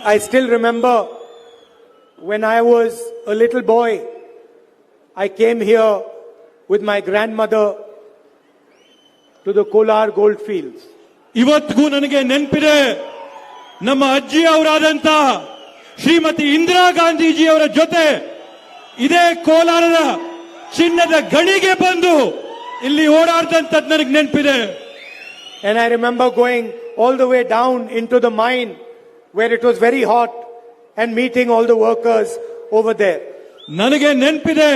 I still remember when I was a little boy, I came here with my grandmother to the Kolar gold fields. ಇವತ್ತಿಗೂ ನನಗೆ ನೆನಪಿದೆ, ನಮ್ಮ ಅಜ್ಜಿ ಅವರಾದಂತ ಶ್ರೀಮತಿ ಇಂದಿರಾ ಗಾಂಧೀಜಿ ಅವರ ಜೊತೆ ಇದೇ ಕೋಲಾರದ ಚಿನ್ನದ ಗಣಿಗೆ ಬಂದು ಇಲ್ಲಿ ಓಡಾಡ್ದಂತದ್ದು ನನಗೆ ನೆನಪಿದೆ. And I remember going all the way down into the mine where it was very hot and meeting all the workers over there. ನನಗೆ ನೆನಪಿದೆ,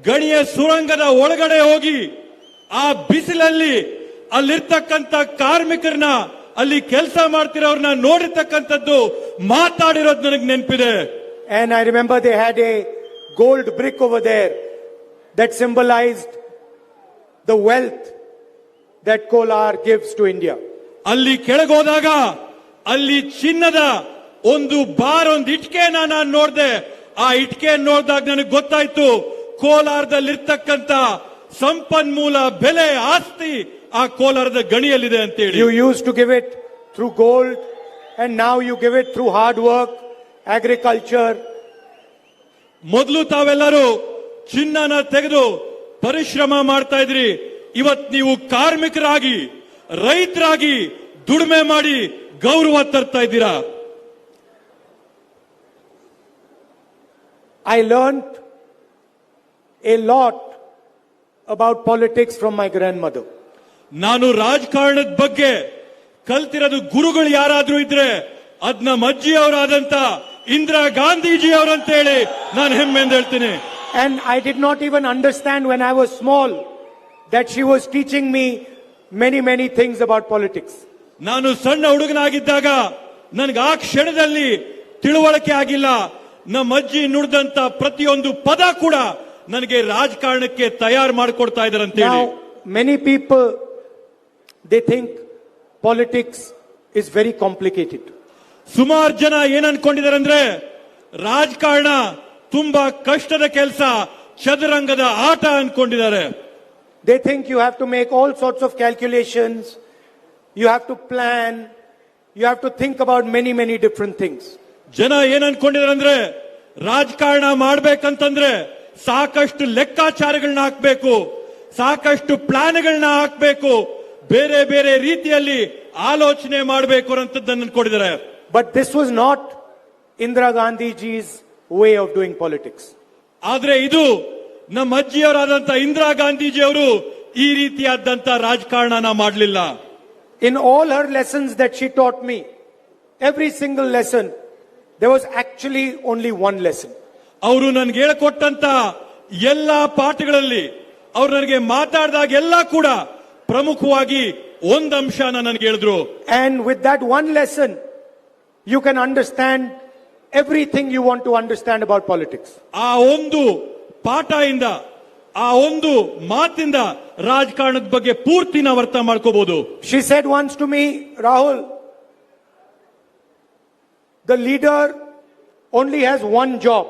ಗಣಿಯ ಸುರಂಗದ ಒಳಗಡೆ ಹೋಗಿ ಆ ಬಿಸಿಲಲ್ಲಿ ಅಲ್ಲಿರ್ತಕ್ಕಂಥ ಕಾರ್ಮಿಕರನ್ನ, ಅಲ್ಲಿ ಕೆಲಸ ಮಾಡ್ತಿರೋರ್ನ ನೋಡಿರ್ತಕ್ಕಂಥದ್ದು, ಮಾತಾಡಿರೋದು ನನಗೆ ನೆನಪಿದೆ. And I remember they had a gold brick over there that symbolized the wealth that Kolar gives to India. ಅಲ್ಲಿ ಕೆಳಗೋದಾಗ ಅಲ್ಲಿ ಚಿನ್ನದ ಒಂದು ಇಟ್ಕೆನ ನಾನು ನೋಡಿದೆ. ಆ ಇಟ್ಕೆ ನೋಡಿದಾಗ ನನಗೆ ಗೊತ್ತಾಯ್ತು ಕೋಲಾರದಲ್ಲಿರ್ತಕ್ಕಂಥ ಸಂಪನ್ಮೂಲ ಬೆಲೆ ಆಸ್ತಿ ಆ ಕೋಲಾರದ ಗಣಿಯಲ್ಲಿದೆ ಅಂತ ಹೇಳಿ. You used to give it through gold and now you give it through hard work, agriculture. ಮೊದಲು ತಾವೆಲ್ಲರೂ ಚಿನ್ನನ ತೆಗೆದು ಪರಿಶ್ರಮ ಮಾಡ್ತಾ ಇದ್ರಿ. ಇವತ್ತು ನೀವು ಕಾರ್ಮಿಕರಾಗಿ, ರೈತರಾಗಿ ದುಡಿಮೆ ಮಾಡಿ ಗೌರವ ತರ್ತಾ ಇದ್ದೀರಾ. I learned a lot about politics from my grandmother. ನಾನು ರಾಜಕಾರಣದ ಬಗ್ಗೆ ಕಲ್ತಿರೋದು ಗುರುಗಳು ಯಾರಾದ್ರೂ ಇದ್ರೆ ಅದ್ ನಮ್ಮ ಅಜ್ಜಿ ಅವರಾದಂತ ಇಂದಿರಾ ಗಾಂಧೀಜಿ ಅವರಂತ ಹೇಳಿ ನಾನು ಹೆಮ್ಮೆಯಿಂದ ಹೇಳ್ತೀನಿ. And I did not even understand when I was small that she was teaching me many things about politics. ನಾನು ಸಣ್ಣ ಹುಡುಗನಾಗಿದ್ದಾಗ ನನಗೆ ಆ ಕ್ಷಣದಲ್ಲಿ ತಿಳುವಳಿಕೆ ಆಗಿಲ್ಲ. ನಮ್ಮ ಅಜ್ಜಿ ನುಡಿದಂತ ಪ್ರತಿಯೊಂದು ಪದ ಕೂಡ ನನಗೆ ರಾಜಕಾರಣಕ್ಕೆ ತಯಾರು ಮಾಡಿಕೊಡ್ತಾ ಇದ್ದಾರೆ ಅಂತ ಹೇಳಿ. Now many people, they think politics is very complicated. ಸುಮಾರು ಜನ ಏನ್ ಅನ್ಕೊಂಡಿದ್ದಾರೆ ಅಂದ್ರೆ ರಾಜಕಾರಣ ತುಂಬಾ ಕಷ್ಟದ ಕೆಲಸ, ಚದುರಂಗದ ಆಟ ಅನ್ಕೊಂಡಿದ್ದಾರೆ. They think you have to make all sorts of calculations, you have to plan, you have to think about many different things. ಜನ ಏನ್ ಅನ್ಕೊಂಡಿದ್ದಾರೆ ಅಂದ್ರೆ ರಾಜಕಾರಣ ಮಾಡ್ಬೇಕಂತಂದ್ರೆ ಸಾಕಷ್ಟು ಲೆಕ್ಕಾಚಾರಗಳನ್ನ ಹಾಕ್ಬೇಕು, ಸಾಕಷ್ಟು ಪ್ಲಾನ್ಗಳನ್ನ ಹಾಕ್ಬೇಕು, ಬೇರೆ ಬೇರೆ ರೀತಿಯಲ್ಲಿ ಆಲೋಚನೆ ಮಾಡಬೇಕು ಅಂತದ್ದನ್ನು ಅನ್ಕೊಂಡಿದ್ದಾರೆ. But this was not Indira Gandhiji's way of doing politics. ಆದ್ರೆ ಇದು ನಮ್ಮ ಅಜ್ಜಿಯವರಾದಂತ ಇಂದಿರಾ ಗಾಂಧೀಜಿ ಅವರು ಈ ರೀತಿಯಾದಂತ ರಾಜಕಾರಣನ ಮಾಡಲಿಲ್ಲ. In all her lessons that she taught me, every single lesson, there was actually only one lesson. ಅವರು ನನಗೆ ಹೇಳಿಕೊಟ್ಟಂತ ಎಲ್ಲಾ ಪಾಠಗಳಲ್ಲಿ ಅವರು ನನಗೆ ಮಾತಾಡಿದಾಗ ಎಲ್ಲ ಕೂಡ ಪ್ರಮುಖವಾಗಿ ಒಂದು ಅಂಶನ ನನಗೆ ಹೇಳಿದ್ರು. And with that one lesson, you can understand everything you want to understand about politics. ಆ ಒಂದು ಪಾಠದಿಂದ, ಆ ಒಂದು ಮಾತಿಂದ ರಾಜಕಾರಣದ ಬಗ್ಗೆ ಪೂರ್ತಿ ನಾವು ಅರ್ಥ ಮಾಡ್ಕೋಬಹುದು. She said once to me, Rahul, the leader only has one job.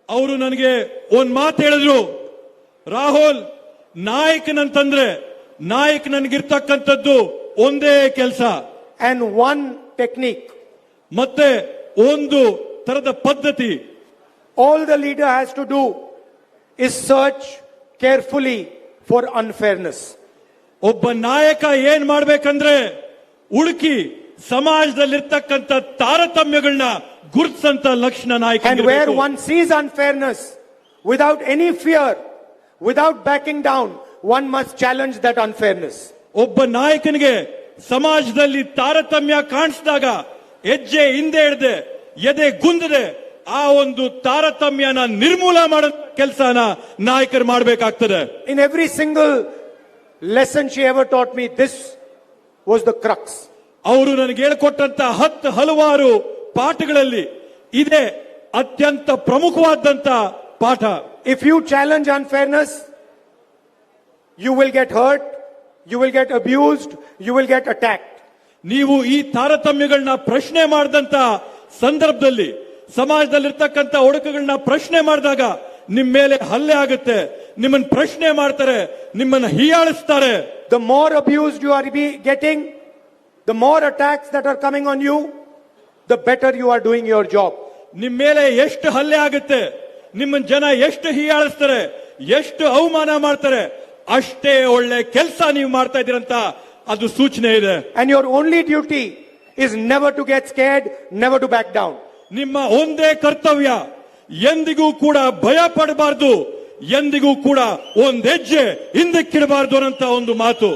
ಅವರು ನನಗೆ ಒಂದ್ ಮಾತು ಹೇಳಿದ್ರು, ರಾಹುಲ್, ನಾಯಕನಂತಂದ್ರೆ ನಾಯಕನಿಗಿರ್ತಕ್ಕಂಥದ್ದು ಒಂದೇ ಕೆಲಸ, and one technique, ಮತ್ತೆ ಒಂದು ತರದ ಪದ್ಧತಿ. all the leader has to do is search carefully for unfairness. ಒಬ್ಬ ನಾಯಕ ಏನ್ ಮಾಡ್ಬೇಕಂದ್ರೆ ಹುಡುಕಿ ಸಮಾಜದಲ್ಲಿರ್ತಕ್ಕಂಥ ತಾರತಮ್ಯಗಳನ್ನ ಗುರುತಿಸಂತ ಲಕ್ಷಣ ನಾಯಕ. And where one sees unfairness, without any fear, without backing down, one must challenge that unfairness. ಒಬ್ಬ ನಾಯಕನಿಗೆ ಸಮಾಜದಲ್ಲಿ ತಾರತಮ್ಯ ಕಾಣಿಸಿದಾಗ ಹೆಜ್ಜೆ ಹಿಂದೆ ಹಿಡಿದೆ, ಎದೆ ಗುಂದದೆ ಆ ಒಂದು ತಾರತಮ್ಯನ ನಿರ್ಮೂಲ ಮಾಡೋ ಕೆಲಸನ ನಾಯಕರು ಮಾಡಬೇಕಾಗ್ತದೆ. In every single lesson she ever taught me, this was the crux. ಅವರು ನನಗೆ ಹೇಳಿಕೊಟ್ಟಂತ ಹಲವಾರು ಪಾಠಗಳಲ್ಲಿ ಇದೇ ಅತ್ಯಂತ ಪ್ರಮುಖವಾದಂತ ಪಾಠ. If you challenge unfairness, you will get hurt, you will get abused, you will get attacked. ನೀವು ಈ ತಾರತಮ್ಯಗಳನ್ನ ಪ್ರಶ್ನೆ ಮಾಡಿದಂತ ಸಂದರ್ಭದಲ್ಲಿ, ಸಮಾಜದಲ್ಲಿರ್ತಕ್ಕಂಥ ಒಡಕುಗಳನ್ನ ಪ್ರಶ್ನೆ ಮಾಡಿದಾಗ ನಿಮ್ಮ ಮೇಲೆ ಹಲ್ಲೆ ಆಗುತ್ತೆ, ನಿಮ್ಮನ್ನ ಪ್ರಶ್ನೆ ಮಾಡ್ತಾರೆ, ನಿಮ್ಮನ್ನ ಹೀಯಾಳಿಸ್ತಾರೆ. The more abused you are getting, the more attacks that are coming on you, the better you are doing your job. ನಿಮ್ ಮೇಲೆ ಎಷ್ಟು ಹಲ್ಲೆ ಆಗುತ್ತೆ, ನಿಮ್ಮನ್ನ ಜನ ಎಷ್ಟು ಹೀಯಾಳಿಸ್ತಾರೆ, ಎಷ್ಟು ಅವಮಾನ ಮಾಡ್ತಾರೆ, ಅಷ್ಟೇ ಒಳ್ಳೆ ಕೆಲಸ ನೀವು ಮಾಡ್ತಾ ಇದ್ದೀರಂತ ಅದು ಸೂಚನೆ ಇದೆ. And your only duty is never to get scared, never to back down. ನಿಮ್ಮ ಒಂದೇ ಕರ್ತವ್ಯ ಎಂದಿಗೂ ಕೂಡ ಭಯ ಪಡಬಾರದು, ಎಂದಿಗೂ ಕೂಡ ಒಂದ್ ಹೆಜ್ಜೆ ಹಿಂದಕ್ಕಿಡಬಾರದು ಅನ್ನಂತ ಒಂದು ಮಾತು.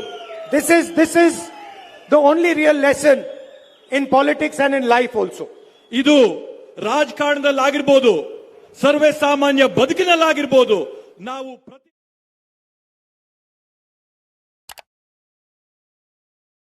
This is the only real lesson in politics and in life also. ಇದು ರಾಜಕಾರಣದಲ್ಲಾಗಿರ್ಬೋದು, ಸರ್ವೇ ಸಾಮಾನ್ಯ ಬದುಕಿನಲ್ಲಾಗಿರ್ಬೋದು, ನಾವು